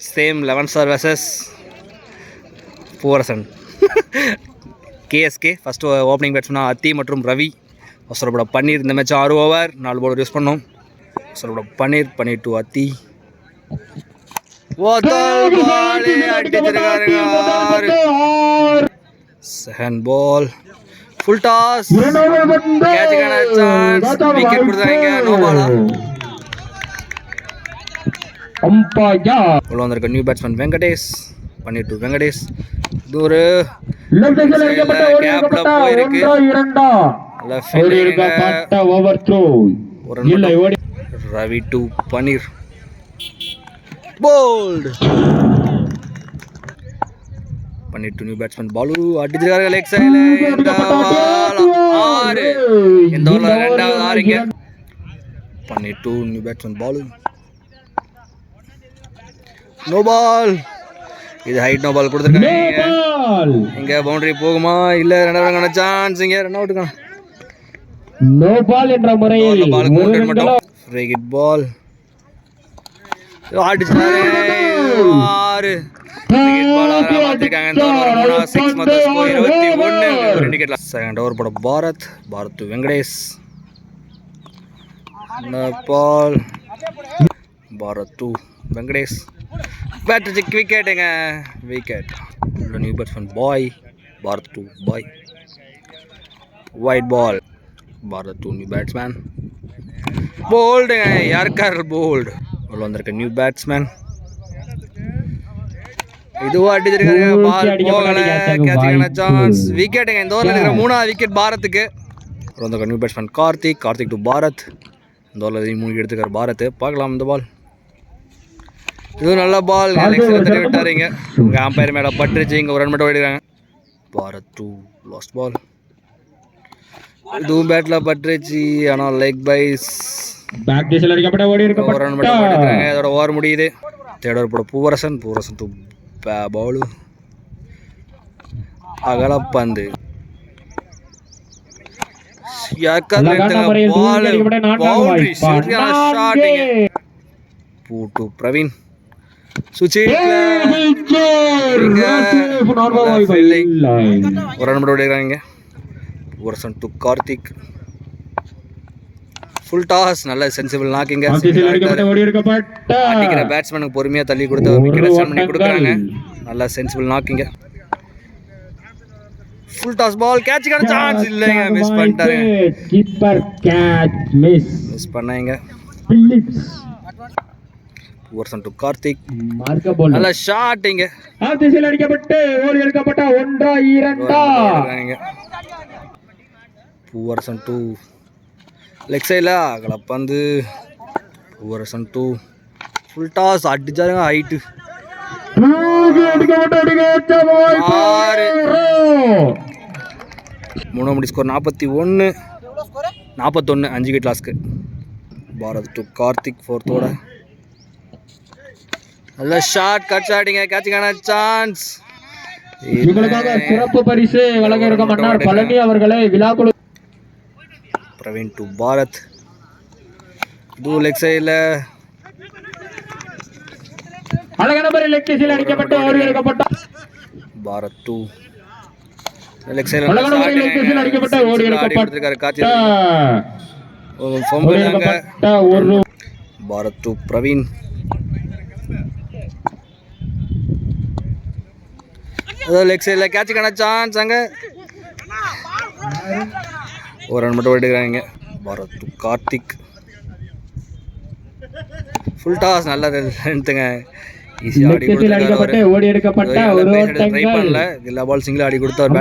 Same 11 star vs Poovarasan. KSK first opening பேட்ஸ்மேனா அத்தி மற்றும் ரவி. அவசரப்பட பன்னீர். இந்த மேட்ச் 6 ஓவர் 4 bowler யூஸ் பண்ணோம். அவசரப்பட Panneer to Athi. Second ball full toss. கேட்சுக்கான சான்ஸ். விக்கெட் கொடுத்தாங்க. நோ பாலா. உள்ள வந்திருக்க new batsman Venkatesh. Panneer to Venkatesh. இது ஒரு கேப்ல போயிருக்கு. Ravi to Panneer. Bowled. Panneer to new batsman Balu. அடிச்சிருக்காரு லெக் சைடுல. இந்த பால் 6. இந்த ஓவர்ல ரெண்டாவது 6ங்க. Panneer to new batsman Balu. No ball. இது ஹைட் நோ பால் கொடுத்துருக்காங்க. இங்க பவுண்டரி போகுமா இல்ல ரெண்டாவது சான்ஸ். இங்க ரன் அவுட். நோ பால் என்ற முறையில் பாலுக்கு மூணு மட்டும். Free hit ball. அடிச்சாரு 6. செகண்ட் ஓவர் போட Bharath to Venkatesh. Ball Bharath to Venkatesh. பேட்டர்ஜிக் விக்கெட்டுங்க. விக்கெட். நியூ பேட்ஸ்மேன் பாய். பாரத் டு பாய். Wide ball. Bharath to new batsman. போல்டுங்க. Yorker bowled. உள்ள வந்திருக்க நியூ பேட்ஸ்மேன். இதுவும் அடிச்சிருக்காங்க. பால் போகல. கேட்சுக்கான சான்ஸ். விக்கெட்டுங்க. இந்த ஓவரில் இருக்கிற 3வது விக்கெட் பாரத்துக்கு. வந்திருக்க new batsman Karthik to Bharath. இந்த ஓவரில் 3 விக்கெட் எடுத்துக்கார் பாரத். பார்க்கலாம் இந்த பால். இதுவும் நல்ல பால். தட்டி விட்டாருங்க. இங்கே ஆம்பயர் மேலே பட்டுருச்சு. இங்கே ஒரு ரன் மட்டும் ஓடிடுறாங்க. Bharath to last ball. இதுவும் பேட்ல பட்டுருச்சு. ஆனால் லெக் பைஸ். ஒரு ரன் மட்டும் ஓடிடுறாங்க. அதோட ஓவர் முடியுது. தேர்ட் ஓவர் போட பூவரசன் டு பாலு. அகலப்பந்து. டு பிரவீன். சுச்சிட். ஒரு ரன் மட்டும் ஓடிடுறாங்க. Poovarasan to Karthik. Full toss. நல்ல சென்சிபிள் நாக்கிங்க. அடிக்கிற பேட்ஸ்மேனுக்கு பொறுமையாக தள்ளி கொடுத்து விக்கெட் செட் பண்ணி கொடுக்குறாங்க. நல்ல சென்சிபிள் நாக்கிங்க. Full toss ball. கேட்சுக்கான சான்ஸ் இல்லைங்க. மிஸ் பண்ணிட்டாரு. கீப்பர் கேட்ச் மிஸ் பண்ணாங்க. பூவரசன் டு கார்த்திக். நல்ல ஷாட். இங்க திசையில் அடிக்கப்பட்டு ஓடி எடுக்கப்பட்ட 1-2. பூவரசன் டு லெக் சைடில் அகலப்பந்து. Poovarasan to full toss. அடிச்சாருங்க. ஹைட்டு 3 மணி ஸ்கோர் 41. 5 விக்கெட் லாஸ்க்கு. பாரத் டு கார்த்திக் 4th ஓட. நல்ல ஷாட். கட் ஷாட்டிங்க. கேட்சுக்கான சான்ஸ். இவங்களுக்காக சிறப்பு பரிசு வழங்க இருக்க மன்னார் பழனி அவர்களை விழாக்குழு. பிரவீன் டு பாரத். இது லெக் சைடில் அழகான முறையில் லெக் சைடில் அடிக்கப்பட்டு ஓடி எடுக்கப்பட்ட பாரத் டு லெக் சைடில் அடிக்கப்பட்ட ஓடி எடுக்கப்பட்டிருக்காரு. கார்த்திக். பாரத் டு பிரவீன். லெக் சைடில் கேட்சுக்கான சான்ஸ். அங்கே ஒரு ரன் மட்டும் ஓடிக்கிறாங்க. Bharath to Karthik. Full toss. நல்ல எடுத்துங்க. ஈஸியாக ஆடி கொடுத்தாரு. ட்ரை பண்ணல. எல்லா பால் சிங்கிள் ஆடி கொடுத்தார்.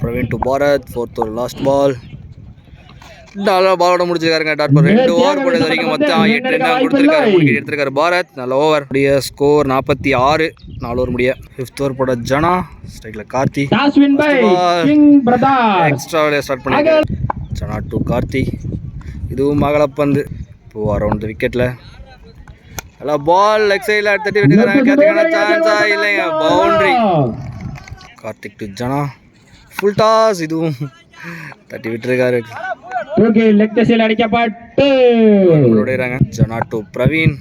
Praveen to Bharat 4th over last ball. நல்ல பாலோட முடிச்சிருக்காருங்க. டாட் பால் 2 ஓவர் போட்டது வரைக்கும் மொத்தம் 8 ரன் கொடுத்துருக்காரு. 3 விக்கெட் எடுத்திருக்காரு பாரத். நல்ல ஓவர். ஸ்கோர் 46. 4 ஓவர் முடிய. 5th ஓவர் போட ஜனா. ஸ்ட்ரைக்ல கார்த்தி. எக்ஸ்ட்ரா ஸ்டார்ட் பண்ணிருக்காரு. ஜனா டு கார்த்தி. இதுவும் அகலப்பந்து. இப்போ அரௌண்ட் விக்கெட்ல. நல்ல பால். லெக் சைடில் தட்டி விட்டுருக்காங்க. கேட்சுக்கான சான்ஸா இல்லைங்க. Boundary. Karthik to Jana. Full toss. இதுவும் தட்டி விட்டுருக்காரு. லெக் திசையில் அடிக்கப்பட்டு Jana to Praveen.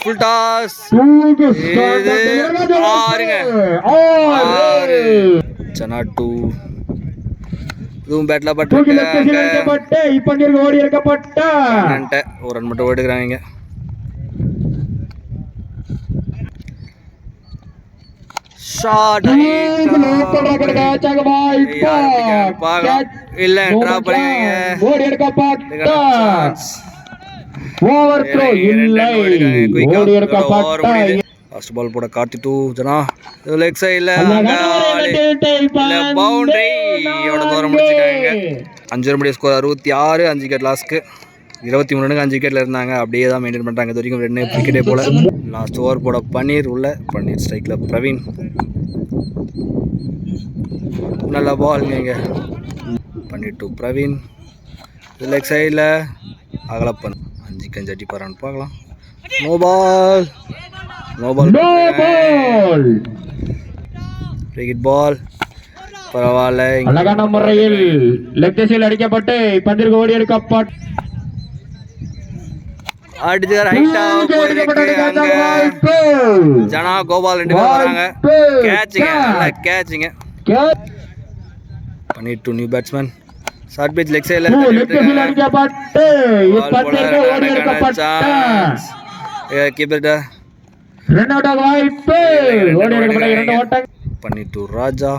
Full toss தூக்கு இது ஆறுங்க. ஆறு சனா 2 இதுவும் பேட்ல தூக்கி லெஃப்ட் சைடுல பட்டு அடிக்கப்பட்டு இப்பந்திற்கு ஓடி எடுக்கப்பட்ட ஒரு ரன் மட்டும் ஓடுகிறாங்க. ஷாட் இல்ல டிராப் பண்ணிங்க. ஓடி எடுக்கப்பட்ட ஓவர் த்ரோ இல்லை ஓடி எடுக்கப்பட்ட ஃபர்ஸ்ட் பால் போட கார்த்தி 2 ஜனா லெக் சைடுல பவுண்டரி எவ்வளோ தூரம் முடிச்சிருக்காங்க. 5 ரன் ஸ்கோர் 66 5 விக்கெட் லாஸ்க்கு 23 ரனுக்கு 5 விக்கெட்ல இருந்தாங்க. அப்படியே தான் மெயின்டைன் பண்றாங்க. இது வரைக்கும் 2 விக்கெட்டே போல. லாஸ்ட் ஓவர் போட பன்னீர் உள்ள பன்னீர் ஸ்ட்ரைக்ல பிரவீன் நல்ல பால் நீங்க பன்னீர் 2 பிரவீன் லெக் சைடில் அகலப்பன் 5 கஞ்சி அடிப்பாரான்னு பார்க்கலாம். நோ பால் கிரிக்கெட் பால் பரவாயில்ல. அழகான முறையில் லெஃப்ட் சைடில் அடிக்கப்பட்டு பந்திற்கு ஓடி எடுக்கப்பட்டு அடிச்சு ரைட்டா போயிருக்கு. ஜனா கோபால் 2 பேர் வராங்க. கேட்சிங்க நல்ல கேட்சிங்க. பன்னீர் 2 new batsman short pitch leg சைடுல அடிக்கப்பட்டு இப்பந்திற்கு ஓடி எடுக்கப்பட்ட கீப்பர் ரன் அவுட் வாய்ப்பு ஓடி எடுக்கப்பட்ட 2 ஓட்டம் பன்னீர் 2 ராஜா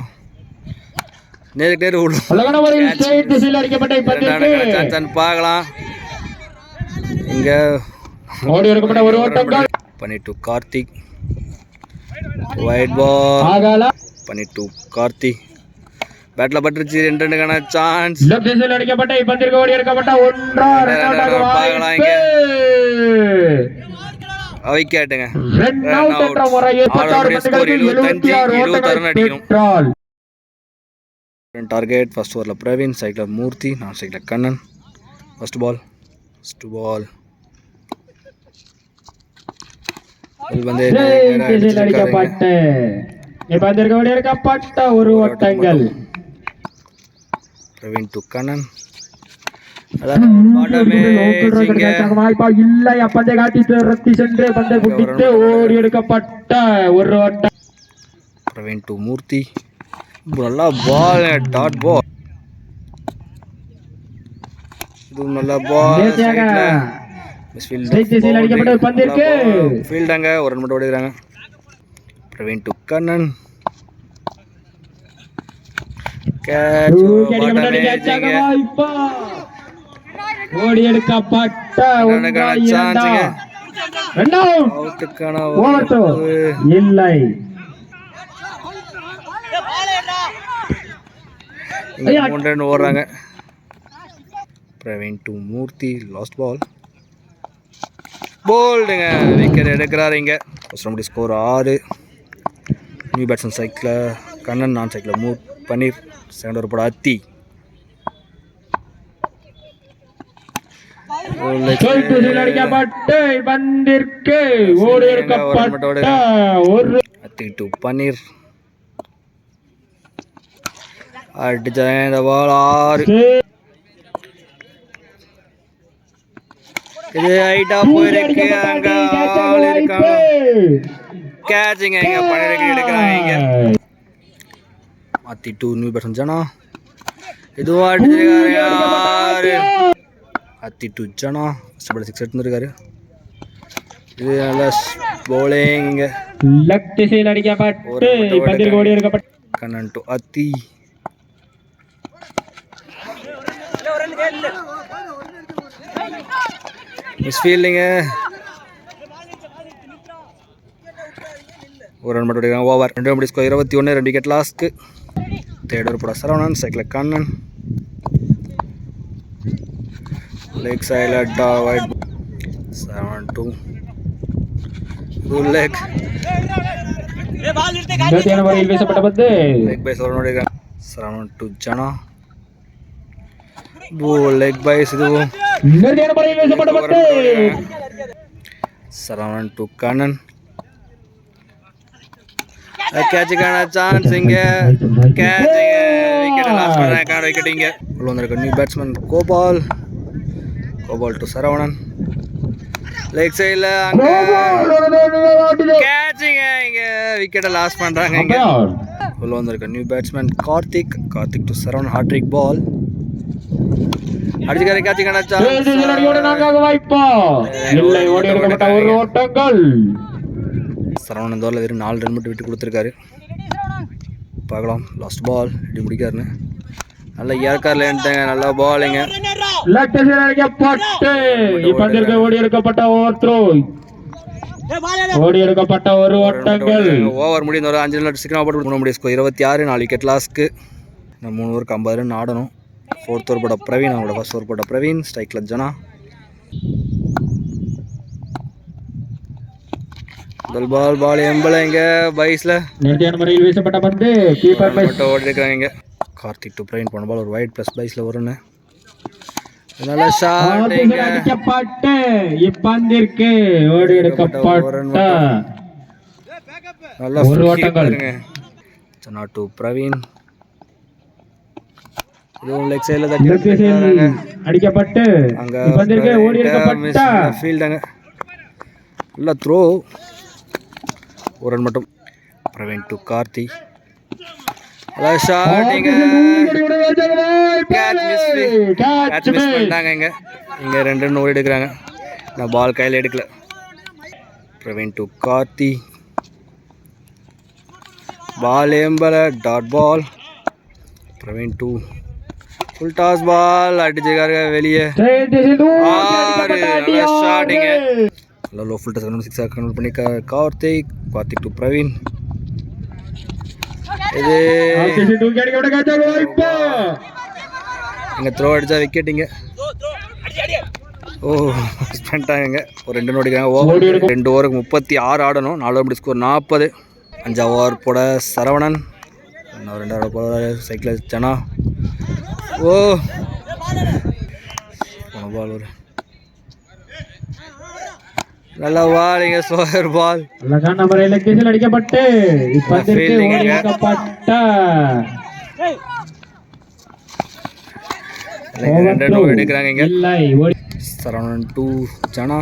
நேருக்கு நேர் உள்ள அழகான முறையில் ஸ்ட்ரைட் திசையில் அடிக்கப்பட்ட இப்பந்திற்கு பார்க்கலாம். இங்க ஓடி எடுக்கப்பட்ட ஒரு ஓட்டங்கள் பன்னீர் 2 கார்த்திக் வைட் பால் ஆகல பன்னீர் 2 கார்த்திக் பேட்ல பட்டுருச்சு. 2 ரன்னுக்கான சான்ஸ் லெஃப்ட் சைடில் அடிக்கப்பட்ட இப்பந்திற்கு ஓடி எடுக்கப்பட்ட ஒன்றா ரன் அவுட் வாய்ப்பு விக்கெட்டுங்க. ரன் அவுட் என்ற முறையில் 76 ஓட்டங்கள் டார்கெட் ஃபர்ஸ்ட் ஓவரில் பிரவீன் சைக்கிள் மூர்த்தி நான் சைக்கிள் கண்ணன். ஃபர்ஸ்ட் பால் வந்து அடிக்கப்பட்ட இப்பந்திற்கு ஓடி எடுக்கப்பட்ட ஒரு ஓட்டங்கள் பிரவீன் 2 கண்ணன் வாய்ப்பா இல்லை அப்பந்தை காட்டி ரத்தி சென்று பந்தை பிடித்து ஓடி எடுக்கப்பட்ட ஒரு ஓட்டம் பிரவீன் 2 மூர்த்தி நல்லா பால் டாட் பால் இது நல்ல பால் அடிக்கப்பட்ட பந்திற்கு ஃபீல்டாங்க ஒரு ரன் மட்டும் ஓடிடுறாங்க. பிரவீன் 2 கண்ணன் ஓடி எடுக்கப்பட்ட இல்லை ஓடுறாங்க. பிரவீன் 2 மூர்த்தி லாஸ்ட் பால் போல்டுங்க விக்கெட் எடுக்கிறாரு. இங்கே first score 6 new batsman cycle Kannan நான் சைக்கிள் பன்னீர் செகண்ட் ஓவர் போட அத்தி அடிக்கப்பட்டு பந்திற்கு ஓடி எடுக்கப்பட்ட ஒரு அத்தி 2 பன்னீர் அடிச்சாங்க. இந்த பால் 6 இது ஹைட்டா போயிருக்கு. அங்க ஆள் இருக்காங்க கேட்சிங்க இங்க பன்னீர் எடுக்கிறாங்க. அத்தி 2 நியூ பேட்ஸ்மேன் ஜனா இதுவும் அடிச்சிருக்காரு. அத்தி 2 ஜனா 6 எடுத்துருக்காரு. இது நல்ல bowling லெஃப்ட் சைடில் அடிக்கப்பட்டு பந்திற்கு ஓடி எடுக்கப்பட்ட கண்ணன் 2 அத்தி மிஸ் ஃபீல்டிங்க ஒரு ரன் மட்டும் எடுக்கிறாங்க. ஓவர் 2 ஸ்கோர் 21 2 விக்கெட் லாஸ்க்கு தேர்ட் ஓவர் போட சரவணன் சைக்கிள் கண்ணன் லெக் சைடில் வைட் 7-2 லெக் வீசப்பட்ட பந்து leg bye Saravanan 7-2 Jana leg byes இதுவும் வீசப்பட்ட பந்து 7-2 கண்ணன் கேட்சுக்கான சான்ஸ் இங்க கேட்சிங்க விக்கெட் லாஸ் பண்றாங்க. கார்டு விக்கெட் இங்க உள்ள வந்திருக்க new batsman Gopal to Saravanan leg சைடில் அங்கே கேட்சிங்க இங்கே விக்கெட்டை லாஸ் பண்ணுறாங்க இங்கே உள்ள வந்திருக்க new batsman Karthik to Saravanan hattrick ball அடிச்சுக்கார கேட்சிங் அடிச்சா சரவணன் இந்த ஓவரில் வெறும் 4 ரன் மட்டும் விட்டு கொடுத்துருக்காரு. பார்க்கலாம் லாஸ்ட் பால் இப்படி முடிக்காருன்னு. நல்ல ஏற்காரில் எடுத்தாங்க, நல்லா பாலிங்க. ஓவர் முடிந்த ஒரு 5 ரன் சீக்கிரமாக போட்டு 3 முடிய ஸ்கோர் 26. 4 விக்கெட் லாஸ்க்கு. நான் 3 ஓவருக்கு 50 ரன் ஆடணும். 4th ஓவர் போட்ட பிரவீன், அவங்களோட ஃபர்ஸ்ட் ஓவர் போட்ட பிரவீன். ஸ்ட்ரைக்கில் ஜனா. பால் எம்பளைங்க பைஸ்ல முறையில் வீசப்பட்ட பந்து கீப்பர் மட்டும் ஓடி இருக்காங்க. கார்த்திக் டு பிரவீன் போன பால் ஒரு வைட் ப்ளஸ் பைஸ்ல வரும்னு. நல்ல ஷாட் அடிக்கப்பட்டு இப்பந்திற்கு ஓடி எடுக்கப்பட்ட நல்ல ஒரு ஓட்டங்க. ஜனா டு பிரவீன். இதுவும் லெக் சைடுல தட்டி அடிக்கப்பட்டு இப்பந்திற்கு ஓடி எடுக்கப்பட்ட ஃபீல்டாங்க. நல்ல த்ரோ ஒரு ரன் மட்டும். பிரவீன் டு கார்த்தி. ஷாட்டிங்க கேட்ச் மிஸ் பண்ணிட்டாங்க. இங்கே 2 ரன் ஓடி எடுக்கிறாங்க. நான் பால் கையில் எடுக்கல. பிரவீன் டு கார்த்தி. பால் ஏம்பல dot ball. Praveen to full toss ball அடிச்சுக்காரு வெளியே. ஷாட்டிங்க லோ ஃபுல் டாஸ் 6 கன்வெர்ட் பண்ணி கார்த்திக் டு பிரவீன். இது இங்கே த்ரோ அடித்தா விக்கெட்டிங்க. பண்ணிட்டாங்க. ஒரு 2 ரன் ஓடிக்கிறாங்க. ஓவர் 2 ஓவருக்கு 36 ஆடணும். 4 ஓவர் ஸ்கோர் 40. 5 ஓவர் போட சரவணன். 2 ஓவர் போட சைக்கிள் ஜனா. பால் ஒரு நல்ல பாலிங்க. ஸ்லோயர் பால் அழகான முறையில் கேஜில் அடிக்கப்பட்டு இப்பந்திற்கு ஓடி எடுக்கப்பட்ட 2 ரன் ஓடி எடுக்கிறாங்க. இங்கே சரவணன் டு ஜனா.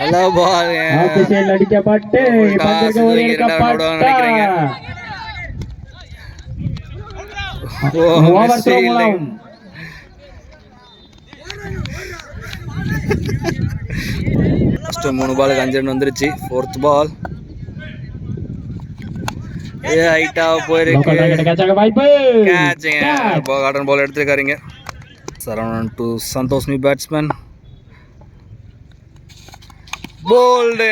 நல்ல பால் கேஜில் அடிக்கப்பட்டு இப்பந்திற்கு ஓடி எடுக்கப்பட்ட ஓவர் த்ரோ மூலம் ஃபர்ஸ்ட் 3 பாலுக்கு 5 ரன் வந்துருச்சு. 4th பால் ஹைட்டா போயிருக்கு. காட்டன் பால் எடுத்துருக்காருங்க. Saravanan to Santhosh new batsman. Bowled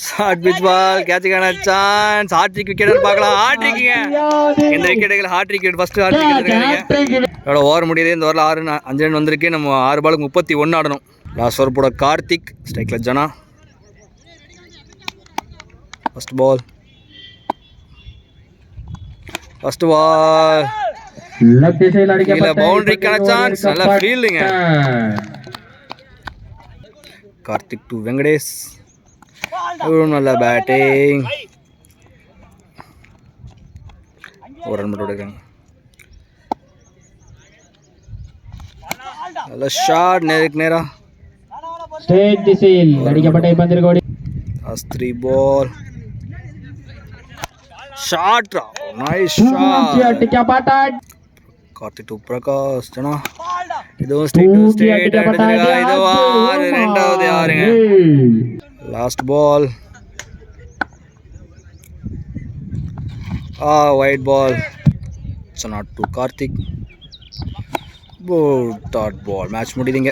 short pitch ball கேட்சுக்கான சான்ஸ். ஹாட்ரிக் விக்கெட் பார்க்கலாம். ஹாட்ரிக்குங்க. இந்த விக்கெட்டுகள் ஹாட்ரிக் ஃபர்ஸ்ட் ஹாட்ரிக். எவ்வளோ ஓவர் முடியுது. இந்த ஓவரில் 5 ரன் வந்திருக்கு. நம்ம 6 பாலுக்கு 31 ஆடணும். லாஸ்ட் ஓவர் போட கார்த்திக். ஸ்ட்ரைக்கில் ஜனா. First ball பவுண்டரிக்கான chance. நல்ல ஃபீல்டுங்க. கார்த்திக் டு வெங்கடேஷ். நல்ல பேட்டிங். ஒரு ரன் மட்டும் எடுக்கிறாங்க. நல்ல ஷாட் நேரா ஸ்ட்ரெயிட் திசையில் அடிக்கப்பட்ட இப்பந்திற்கு ஓடி. அஸ்த்ரி பால் ஷாட். நைஸ் ஷாட் அடிக்கப்பட்ட கார்த்திக் டு பிரகாஷ் ஜனா. இதுவும் ஸ்ட்ரெயிட் அடிச்சிருக்காங்க. இது 6 ரெண்டாவது 6ங்க. Last ball wide ball. Jana to Karthik. Dot ball. மேட்ச் முடியுதுங்க.